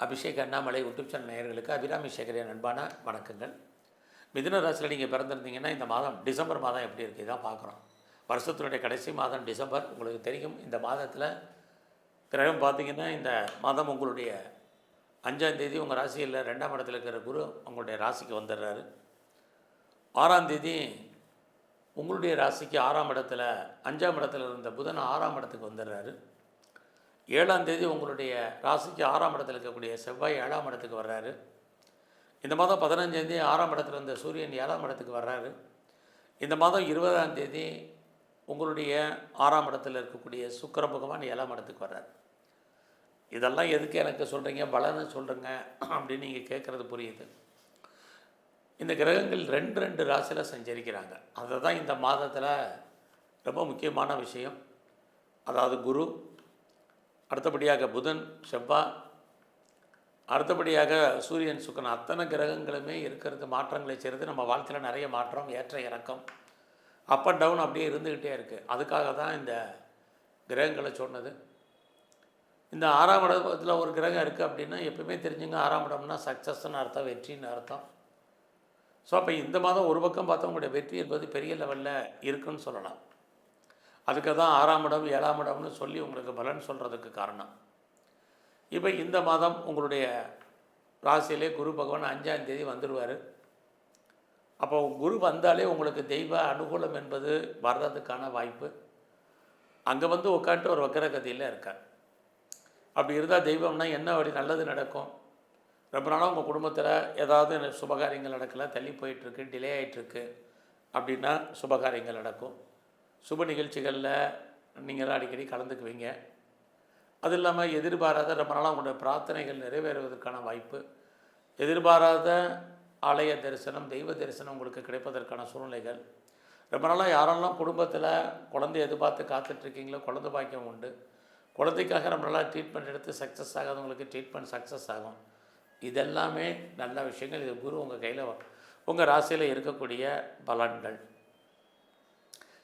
Abhishek Annamalai YouTube channel நேயர்களுக்கு அபிராமி சேகரின் அன்பான வணக்கங்கள். மிதுன ராசியில் நீங்கள் பிறந்திருந்தீங்கன்னா இந்த மாதம் டிசம்பர் மாதம் எப்படி இருக்குது இதான் பார்க்குறோம். வருஷத்தினுடைய கடைசி மாதம் டிசம்பர். உங்களுக்கு தெரியும், இந்த மாதத்தில் கிரகம் பார்த்திங்கன்னா இந்த மாதம் உங்களுடைய 5ஆம் தேதி உங்கள் ராசியில் 2ஆம் இடத்துல இருக்கிற குரு உங்களுடைய ராசிக்கு வந்துடுறாரு. 6ஆம் தேதி உங்களுடைய ராசிக்கு 6ஆம் இடத்துல 5ஆம் இடத்துல இருந்த புதன் 6ஆம் இடத்துக்கு வந்துடுறாரு. 7ஆம் தேதி உங்களுடைய ராசிக்கு 6ஆம் இடத்துல இருக்கக்கூடிய செவ்வாய் 7ஆம் இடத்துக்கு வர்றாரு. இந்த மாதம் 15ஆம் தேதி 6ஆம் இடத்துல இருந்த சூரியன் 7ஆம் இடத்துக்கு வர்றாரு. இந்த மாதம் 20ஆம் தேதி உங்களுடைய 6ஆம் இடத்துல இருக்கக்கூடிய சுக்கிர பகவான் 7ஆம் இடத்துக்கு வர்றாரு. இதெல்லாம் எதுக்கு எனக்கு சொல்கிறீங்க, பலன்னு சொல்கிறேங்க அப்படின்னு நீங்கள் கேட்குறது புரியுது. இந்த கிரகங்கள் 2 ராசியில் சஞ்சரிக்கிறாங்க. அதை தான் இந்த மாதத்தில் ரொம்ப முக்கியமான விஷயம். அதாவது குரு, அடுத்தபடியாக புதன் செவ்வாய், அடுத்தபடியாக சூரியன் சுக்கிரன், அத்தனை கிரகங்களுமே இருக்கிறது மாற்றங்களை செய்கிறது. நம்ம வாழ்க்கையில் நிறைய மாற்றம், ஏற்ற இறக்கம், அப் அண்ட் டவுன் அப்படியே இருந்துக்கிட்டே இருக்குது. அதுக்காக தான் இந்த கிரகங்களை சொன்னது. இந்த 6ஆம் இடத்துல ஒரு கிரகம் இருக்குது அப்படின்னா எப்பவுமே தெரிஞ்சுங்க, 6ஆம் இடம்னா சக்ஸஸ்ன்னு அர்த்தம், வெற்றின்னு அர்த்தம். ஸோ அப்போ இந்த மாதம் ஒரு பக்கம் பார்த்தா உங்களுடைய வெற்றி என்பது பெரிய லெவலில் இருக்குன்னு சொல்லலாம். அதுக்கு தான் 6ஆம் இடம் 7ஆம் இடம்னு சொல்லி உங்களுக்கு பலன் சொல்கிறதுக்கு காரணம். இப்போ இந்த மாதம் உங்களுடைய ராசியிலே குரு பகவான் 5ஆம் தேதி வந்துடுவார். அப்போ குரு வந்தாலே உங்களுக்கு தெய்வ அனுகூலம் என்பது வர்றதுக்கான வாய்ப்பு. அங்கே வந்து உட்காந்துட்டு ஒரு வக்கரகதியில் இருக்கார். அப்படி இருந்தால் தெய்வம்னா என்ன வழி நல்லது நடக்கும். ரொம்ப நாளாக உங்கள் குடும்பத்தில் ஏதாவது சுபகாரியங்கள் நடக்கலை, தள்ளி போயிட்டுருக்கு, டிலே ஆகிட்டுருக்கு அப்படின்னா சுபகாரியங்கள் நடக்கும். சுப நிகழ்ச்சிகளில் நீங்களாம் அடிக்கடி கலந்துக்குவீங்க. அது இல்லாமல் எதிர்பாராத ரொம்ப நாளாக உங்களுடைய பிரார்த்தனைகள் நிறைவேறுவதற்கான வாய்ப்பு, எதிர்பாராத ஆலய தரிசனம், தெய்வ தரிசனம் உங்களுக்கு கிடைப்பதற்கான சூழ்நிலைகள். ரொம்ப நாளாக யாரெல்லாம் குடும்பத்தில் குழந்தை எதிர்பார்த்து காத்துட்ருக்கீங்களோ குழந்தை பாக்கியம் உண்டு. குழந்தைக்காக ரொம்ப நாளாக ட்ரீட்மெண்ட் எடுத்து சக்ஸஸ் ஆகாதவங்களுக்கு ட்ரீட்மெண்ட் சக்ஸஸ் ஆகும். இதெல்லாமே நல்ல விஷயங்கள். இது குரு உங்கள் கையில் உங்கள் ராசியில் இருக்கக்கூடிய பலன்கள்.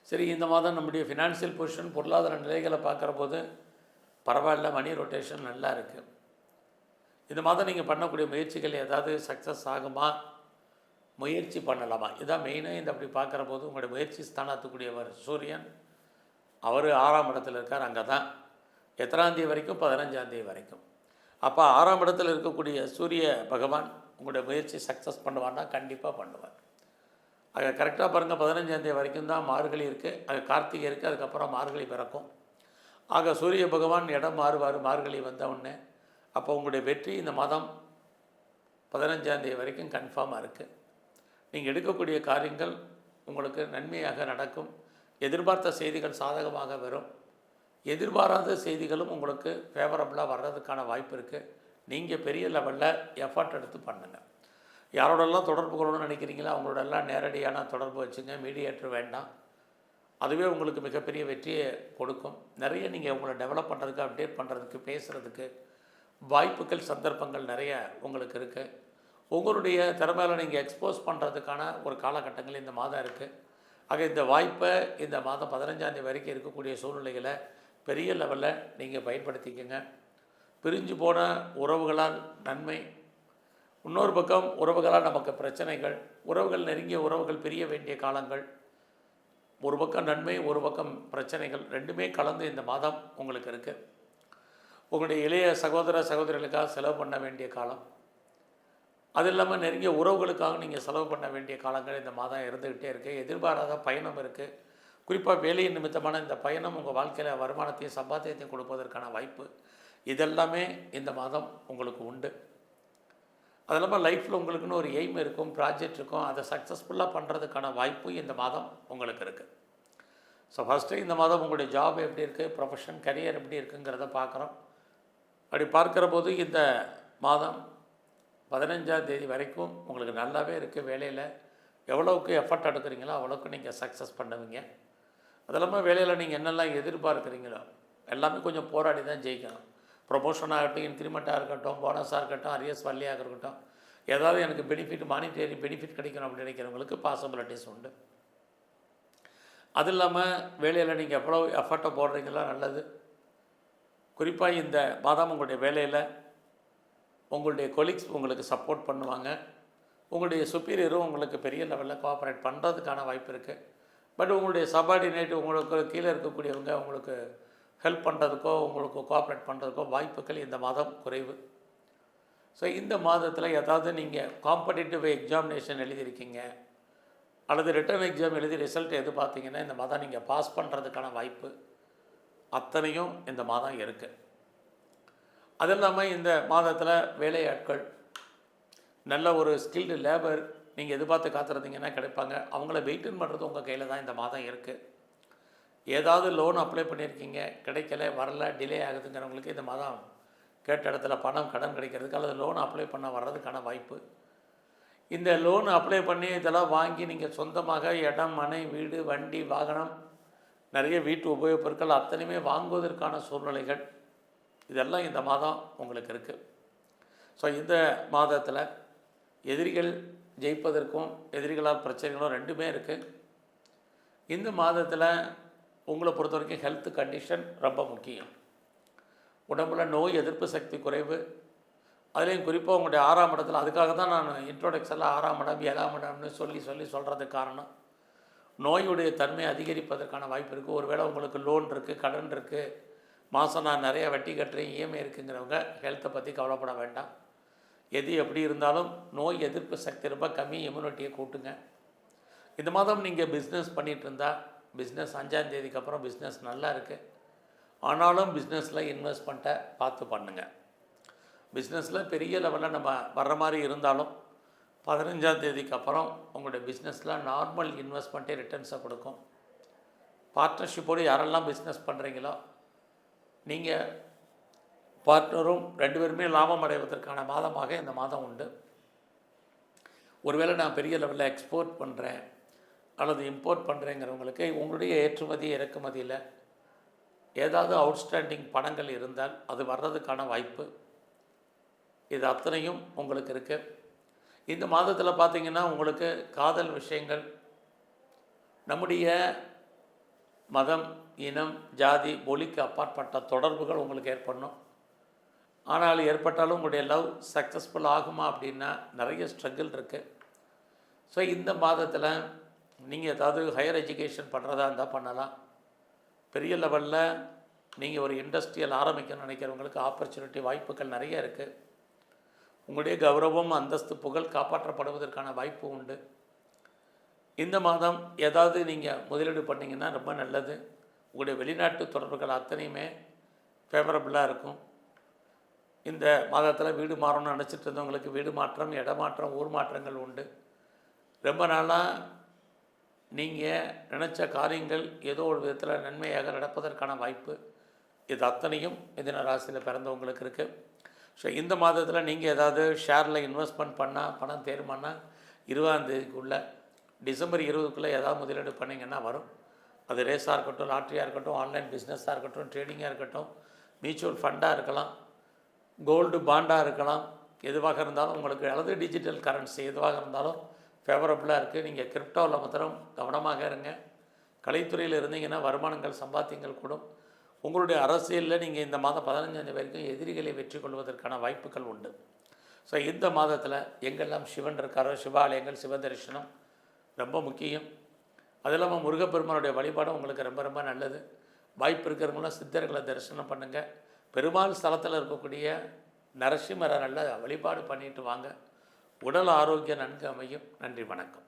சரி, இந்த மாதம் நம்முடைய ஃபினான்ஷியல் பொசிஷன், பொருளாதார நிலைகளை பார்க்குற போது பரவாயில்ல, மணி ரொட்டேஷன் நல்லா இருக்குது. இந்த மாதம் நீங்கள் பண்ணக்கூடிய முயற்சிகள் ஏதாவது சக்ஸஸ் ஆகுமா, முயற்சி பண்ணலாமா, இதான் மெயினாக. இந்த அப்படி பார்க்குற போது உங்களுடைய முயற்சி ஸ்தானத்துக்குரியவர் சூரியன், அவர் 6ஆம் இடத்துல இருக்கார். அங்கே தான் எத்தனாம் தேதி வரைக்கும், 15ஆம் தேதி வரைக்கும். அப்போ 6ஆம் இடத்துல இருக்கக்கூடிய சூரிய பகவான் உங்களுடைய முயற்சி சக்ஸஸ் பண்ணுவார்னா கண்டிப்பாக பண்ணுவார். அது கரெக்டாக பாருங்கள், 15ஆம் தேதி வரைக்கும் தான் மார்கழி இருக்குது, அது கார்த்திகை இருக்குது, அதுக்கப்புறம் மார்கழி பிறக்கும். ஆக சூரிய பகவான் இடம் மாறுவார் மார்கழி வந்த உடனே. அப்போ உங்களுடைய வெற்றி இந்த மாதம் 15ஆம் தேதி வரைக்கும் கன்ஃபார்மாக இருக்குது. நீங்கள் எடுக்கக்கூடிய காரியங்கள் உங்களுக்கு நன்மையாக நடக்கும். எதிர்பார்த்த செய்திகள் சாதகமாக வரும். எதிர்பாராத செய்திகளும் உங்களுக்கு ஃபேவரபுளாக வர்றதுக்கான வாய்ப்பு இருக்குது. நீங்கள் பெரிய லெவலில் எஃபர்ட் எடுத்து பண்ணுங்கள். யாரோடெல்லாம் தொடர்பு கொள்ளணும்னு நினைக்கிறீங்களோ அவங்களோடெல்லாம் நேரடியான தொடர்பு வச்சுங்க, மீடியேட்டர் வேண்டாம். அதுவே உங்களுக்கு மிகப்பெரிய வெற்றியை கொடுக்கும். நிறைய நீங்கள் உங்களை டெவலப் பண்ணுறதுக்கு, அப்டேட் பண்ணுறதுக்கு, பேசுகிறதுக்கு வாய்ப்புகள், சந்தர்ப்பங்கள் நிறைய உங்களுக்கு இருக்குது. உங்களுடைய திறமையில் நீங்கள் எக்ஸ்போஸ் பண்ணுறதுக்கான ஒரு காலகட்டங்கள் இந்த மாதம் இருக்குது. ஆக இந்த வாய்ப்பை இந்த மாதம் 15ஆம் தேதி வரைக்கும் இருக்கக்கூடிய சூழ்நிலைகளை பெரிய லெவலில் நீங்கள் பயன்படுத்திக்கங்க. பிரிஞ்சு போன உறவுகளால் நன்மை, இன்னொரு பக்கம் உறவுகளால் நமக்கு பிரச்சனைகள், உறவுகள் நெருங்கிய உறவுகள் பிரிய வேண்டிய காலங்கள். ஒரு பக்கம் நன்மை, ஒரு பக்கம் பிரச்சனைகள், ரெண்டுமே கலந்து இந்த மாதம் உங்களுக்கு இருக்குது. உங்களுடைய இளைய சகோதர சகோதரிகளுக்காக செலவு பண்ண வேண்டிய காலம், அது இல்லாமல் நெருங்கிய உறவுகளுக்காக நீங்கள் செலவு பண்ண வேண்டிய காலங்கள் இந்த மாதம் இருந்துக்கிட்டே இருக்குது. எதிர்பாராத பயணம் இருக்குது. குறிப்பாக வேலையின் நிமித்தமான இந்த பயணம் உங்கள் வாழ்க்கையில் வருமானத்தையும் சம்பாத்தியத்தையும் கொடுப்பதற்கான வாய்ப்பு, இதெல்லாமே இந்த மாதம் உங்களுக்கு உண்டு. அது இல்லாமல் லைஃப்பில் உங்களுக்குன்னு ஒரு எய்ம் இருக்கும், ப்ராஜெக்ட் இருக்கும், அதை சக்ஸஸ்ஃபுல்லாக பண்ணுறதுக்கான வாய்ப்பு இந்த மாதம் உங்களுக்கு இருக்குது. ஸோ ஃபஸ்ட்டு இந்த மாதம் உங்களுடைய ஜாப் எப்படி இருக்குது, ப்ரொஃபஷன், கரியர் எப்படி இருக்குங்கிறத பார்க்குறோம். அப்படி பார்க்குற போது இந்த மாதம் 15ஆம் தேதி வரைக்கும் உங்களுக்கு நல்லாவே இருக்குது. வேலையில் எவ்வளோவுக்கு எஃபர்ட் எடுக்கிறீங்களோ அவ்வளோக்கு நீங்கள் சக்ஸஸ் பண்ணுவீங்க. அது இல்லாமல் வேலையில் நீங்கள் என்னெல்லாம் எதிர்பார்க்குறீங்களோ எல்லாமே கொஞ்சம் போராடி தான் ஜெயிக்கணும். ப்ரொமோஷன் ஆகட்டும், இன்க்ரிமெண்ட்டாக இருக்கட்டும், போனஸாக இருக்கட்டும், அரியர்ஸ் வழியாக இருக்கட்டும், ஏதாவது எனக்கு பெனிஃபிட், மானிட்டரி பெனிஃபிட் கிடைக்கணும் அப்படின்னு நினைக்கிறவங்களுக்கு பாசிபிலிட்டிஸ் உண்டு. அது இல்லாமல் வேலையில் நீங்கள் எவ்வளோ எஃபர்ட்டை போடுறீங்களோ நல்லது. குறிப்பாக இந்த மாதம் உங்களுடைய வேலையில் உங்களுடைய கொலீக்ஸ் உங்களுக்கு சப்போர்ட் பண்ணுவாங்க. உங்களுடைய சுப்பீரியரும் உங்களுக்கு பெரிய லெவலில் கோஆப்ரேட் பண்ணுறதுக்கான வாய்ப்பு இருக்குது. பட் உங்களுடைய சபார்டினேட் உங்களுக்கு கீழே இருக்கக்கூடியவங்க உங்களுக்கு ஹெல்ப் பண்ணுறதுக்கோ உங்களுக்கு கோஆப்ரேட் பண்ணுறதுக்கோ வாய்ப்புகள் இந்த மாதம் குறைவு. ஸோ இந்த மாதத்தில் ஏதாவது நீங்கள் காம்படிட்டிவ் எக்ஸாமினேஷன் எழுதியிருக்கீங்க அல்லது ரிட்டன் எக்ஸாம் எழுதி ரிசல்ட் பார்த்தீங்கன்னா இந்த மாதம் நீங்கள் பாஸ் பண்ணுறதுக்கான வாய்ப்பு அத்தனையும் இந்த மாதம் இருக்குது. அது இல்லாமல் இந்த மாதத்தில் வேலையாட்கள் நல்ல ஒரு ஸ்கில்டு லேபர் நீங்கள் எதிர்பார்த்து காத்திருந்தீங்கன்னா கிடைப்பாங்க. அவங்கள வெயிட்டன் பண்ணுறது உங்கள் கையில் தான் இந்த மாதம் இருக்குது. ஏதாவது லோன் அப்ளை பண்ணியிருக்கீங்க, கிடைக்கல, வரல, டிலே ஆகுதுங்கிறவங்களுக்கு இந்த மாதம் கேட்ட இடத்துல பணம் கடன் கிடைக்கிறதுக்கு அல்லது லோன் அப்ளை பண்ண வர்றதுக்கான வாய்ப்பு. இந்த லோன் அப்ளை பண்ணி இதெல்லாம் வாங்கி நீங்கள் சொந்தமாக இடம், மனை, வீடு, வண்டி, வாகனம், நிறைய வீட்டு உபயோகப் பொருட்கள் அத்தனையுமே வாங்குவதற்கான சூழ்நிலைகள் இதெல்லாம் இந்த மாதம் உங்களுக்கு இருக்குது. ஸோ இந்த மாதத்தில் எதிரிகள் ஜெயிப்பதற்கும் எதிரிகளால் பிரச்சனைகளும் ரெண்டுமே இருக்குது. இந்த மாதத்தில் உங்களை பொறுத்த வரைக்கும் ஹெல்த் கண்டிஷன் ரொம்ப முக்கியம். உடம்புல நோய் எதிர்ப்பு சக்தி குறைவு, அதுலேயும் குறிப்பாக உங்களுடைய 6ஆம் இடத்துல, அதுக்காக தான் நான் இன்ட்ரோடக்ஷனில் 6ஆம் இடம் 7ஆம் இடம்னு சொல்கிறதுக்கு காரணம் நோயுடைய தன்மை அதிகரிப்பதற்கான வாய்ப்பு இருக்குது. ஒருவேளை உங்களுக்கு லோன் இருக்குது, கடன் இருக்குது, மாதம் நான் நிறைய வட்டி கட்டுறேன், இஎம்ஐ இருக்குங்கிறவங்க ஹெல்த்தை பற்றி கவலைப்பட வேண்டாம். எது எப்படி இருந்தாலும் நோய் எதிர்ப்பு சக்தி ரொம்ப கம்மி, இம்யூனிட்டியை கூட்டுங்க. இந்த மாதம் நீங்கள் பிஸ்னஸ் பண்ணிகிட்டு இருந்தால் பிஸ்னஸ் 5ஆம் தேதிக்கு அப்புறம் பிஸ்னஸ் நல்லா இருக்குது. ஆனாலும் பிஸ்னஸில் இன்வெஸ்ட்மெண்ட்டை பார்த்து பண்ணுங்கள். பிஸ்னஸில் பெரிய லெவலில் நம்ம வர்ற மாதிரி இருந்தாலும் 15ஆம் தேதிக்கு அப்புறம் உங்களுடைய பிஸ்னஸில் நார்மல் இன்வெஸ்ட்மெண்ட்டே ரிட்டர்ன்ஸை கொடுக்கும். பார்ட்னர்ஷிப்போடு யாரெல்லாம் பிஸ்னஸ் பண்ணுறீங்களோ நீங்கள் பார்ட்னரும் 2 பேருமே லாபம் அடைவதற்கான மாதமாக இந்த மாதம் உண்டு. ஒருவேளை நான் பெரிய லெவலில் எக்ஸ்போர்ட் பண்ணுறேன் அல்லது இம்போர்ட் பண்ணுறேங்கிறவங்களுக்கு உங்களுடைய ஏற்றுமதி இறக்குமதியில் ஏதாவது அவுட்ஸ்டாண்டிங் பணங்கள் இருந்தால் அது வர்றதுக்கான வாய்ப்பு இது அத்தனையும் உங்களுக்கு இருக்குது. இந்த மாதத்தில் பார்த்திங்கன்னா உங்களுக்கு காதல் விஷயங்கள், நம்முடைய மதம், இனம், ஜாதி, மொழிக்கு அப்பாற்பட்ட தொடர்புகள் உங்களுக்கு ஏற்படணும். ஆனால் ஏற்பட்டாலும் உங்களுடைய லவ் சக்ஸஸ்ஃபுல் ஆகுமா அப்படின்னா நிறைய ஸ்ட்ரகிள் இருக்குது. ஸோ இந்த மாதத்தில் நீங்கள் ஏதாவது ஹையர் எஜுகேஷன் பண்ணுறதா இருந்தால் பண்ணலாம். பெரிய லெவலில் நீங்கள் ஒரு இண்டஸ்ட்ரியல் ஆரம்பிக்கணும்னு நினைக்கிறவங்களுக்கு ஆப்பர்ச்சுனிட்டி வாய்ப்புகள் நிறைய இருக்குது. உங்களுடைய கௌரவம், அந்தஸ்து, புகழ் காப்பாற்றப்படுவதற்கான வாய்ப்பு உண்டு. இந்த மாதம் ஏதாவது நீங்கள் முதலீடு பண்ணிங்கன்னா ரொம்ப நல்லது. உங்களுடைய வெளிநாட்டு தொடர்புகள் அத்தனையுமே ஃபேவரபுளாக இருக்கும். இந்த மாதத்தில் வீடு மாறணும்னு நினச்சிட்டு இருந்தவங்களுக்கு வீடு மாற்றம், இடமாற்றம், ஊர் மாற்றங்கள் உண்டு. ரொம்ப நாளாக நீங்கள் நினச்ச காரியங்கள் ஏதோ ஒரு விதத்தில் நன்மையாக நடப்பதற்கான வாய்ப்பு இது அத்தனையும் மிதுன ராசியில் பிறந்தவங்களுக்கு இருக்குது. ஸோ இந்த மாதத்தில் நீங்கள் ஏதாவது ஷேரில் இன்வெஸ்ட்மெண்ட் பண்ணால் பணம் தேருமானா 20ஆம் தேதிக்குள்ளே, டிசம்பர் 20க்குள்ளே ஏதாவது முதலீடு பண்ணிங்கன்னா வரும். அது ரேஸாக இருக்கட்டும், லாட்ரியாக இருக்கட்டும், ஆன்லைன் பிஸ்னஸாக இருக்கட்டும், ட்ரேடிங்காக இருக்கட்டும், மியூச்சுவல் ஃபண்டாக இருக்கலாம், கோல்டு பாண்டாக இருக்கலாம், எதுவாக இருந்தாலும் உங்களுக்கு, அல்லது டிஜிட்டல் கரன்சி எதுவாக இருந்தாலும் ஃபேவரபுளாக இருக்குது. நீங்கள் கிரிப்டோவில் மாத்திரம் கவனமாக இருங்க. கலைத்துறையில் இருந்தீங்கன்னா வருமானங்கள், சம்பாத்தியங்கள் கூடும். உங்களுடைய அரசியலில் நீங்கள் இந்த மாதம் 15ஆம் தேதி வரைக்கும் எதிரிகளை வெற்றி கொள்வதற்கான வாய்ப்புகள் உண்டு. ஸோ இந்த மாதத்தில் எங்கெல்லாம் சிவன் இருக்காரோ சிவாலயங்கள், சிவ தரிசனம் ரொம்ப முக்கியம். அது இல்லாமல் முருகப்பெருமானுடைய வழிபாடும் உங்களுக்கு ரொம்ப ரொம்ப நல்லது. வாய்ப்பு இருக்கிறவங்களாம் சித்தர்களை தரிசனம் பண்ணுங்கள். பெருமாள் ஸ்தலத்தில் இருக்கக்கூடிய நரசிம்மரை நல்ல வழிபாடு பண்ணிட்டு வாங்க. உடல் ஆரோக்கியம் நன்கு அமையும். நன்றி, வணக்கம்.